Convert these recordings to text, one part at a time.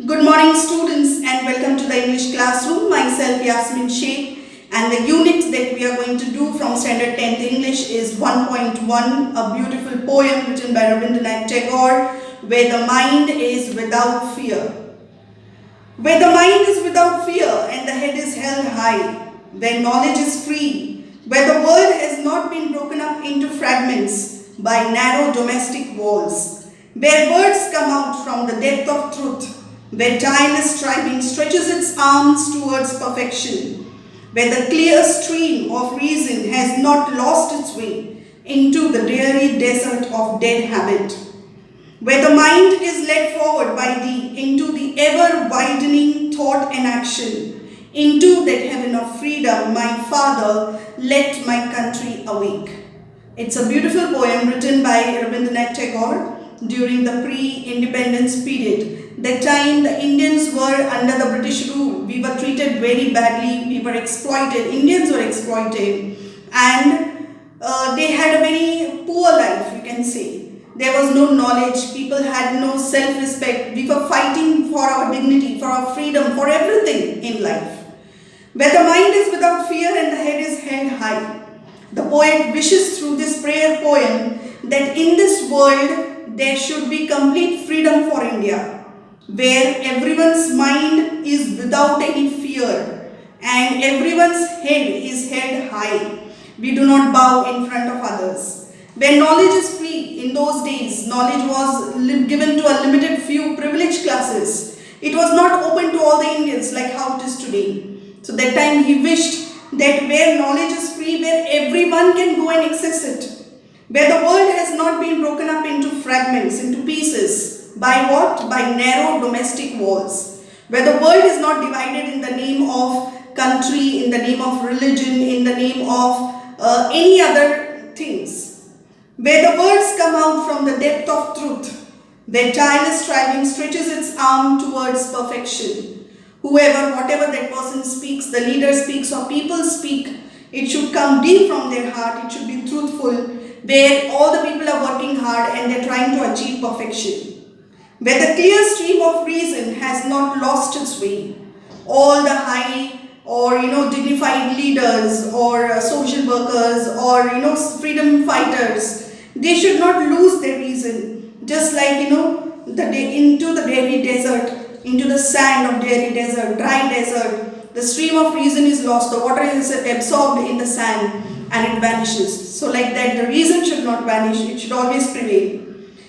Good morning students and welcome to the English classroom. Myself Yasmin Sheikh, and the unit that we are going to do from standard 10th English is 1.1, a beautiful poem written by Rabindranath Tagore, where the mind is without fear. Where the mind is without fear and the head is held high, where knowledge is free, where the world has not been broken up into fragments by narrow domestic walls, where words come out from the depth of truth, where tireless striving stretches its arms towards perfection, where the clear stream of reason has not lost its way into the dreary desert of dead habit, where the mind is led forward by thee into the ever-widening thought and action, into that heaven of freedom, my Father, let my country awake. It's a beautiful poem written by Rabindranath Tagore during the pre-independence period. That time the Indians were under the British rule. We were treated very badly. We were exploited. Indians were exploited. And they had a very poor life, you can say. There was no knowledge. People had no self-respect. We were fighting for our dignity, for our freedom, for everything in life. Where the mind is without fear and the head is held high. The poet wishes through this prayer poem that in this world there should be complete freedom for India, where everyone's mind is without any fear and everyone's head is held high. We do not bow in front of others. Where knowledge is free. In those days, knowledge was given to a limited few privileged classes. It was not open to all the Indians like how it is today. So that time he wished that where knowledge is free, where everyone can go and access it. Where the world has not been broken up into fragments, into pieces. By what? By narrow domestic walls. Where the world is not divided in the name of country, in the name of religion, in the name of any other things. Where the words come out from the depth of truth. Where tireless striving stretches its arm towards perfection. Whoever, whatever that person speaks, the leader speaks or people speak, it should come deep from their heart. It should be truthful. Where all the people are working hard and they're trying to achieve perfection. Where the clear stream of reason has not lost its way. All the high or dignified leaders or social workers or freedom fighters, they should not lose their reason. Just like into the dreary desert, into the sand of dreary desert, dry desert, the stream of reason is lost. The water is absorbed in the sand and it vanishes. So like that, the reason should not vanish. It should always prevail.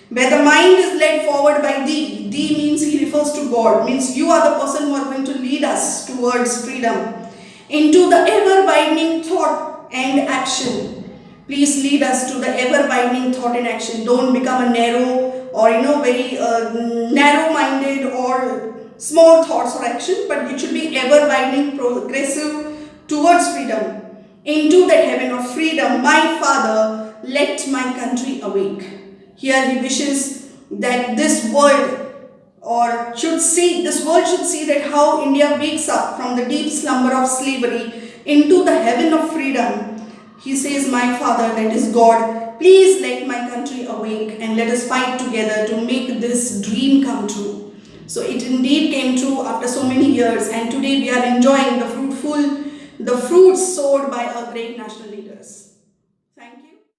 Where the mind is led forward by thee. Thee means he refers to God. Means you are the person who are going to lead us towards freedom. Into the ever-widening thought and action. Please lead us to the ever-widening thought and action. Don't become a narrow or very narrow-minded or small thoughts or action. But it should be ever-widening, progressive towards freedom. Into that heaven of freedom, my Father, let my country awake. Here he wishes that this world should see that how India wakes up from the deep slumber of slavery into the heaven of freedom. He says, my Father, that is God, please let my country awake and let us fight together to make this dream come true. So it indeed came true after so many years, and today we are enjoying the fruits sowed by a great national leader.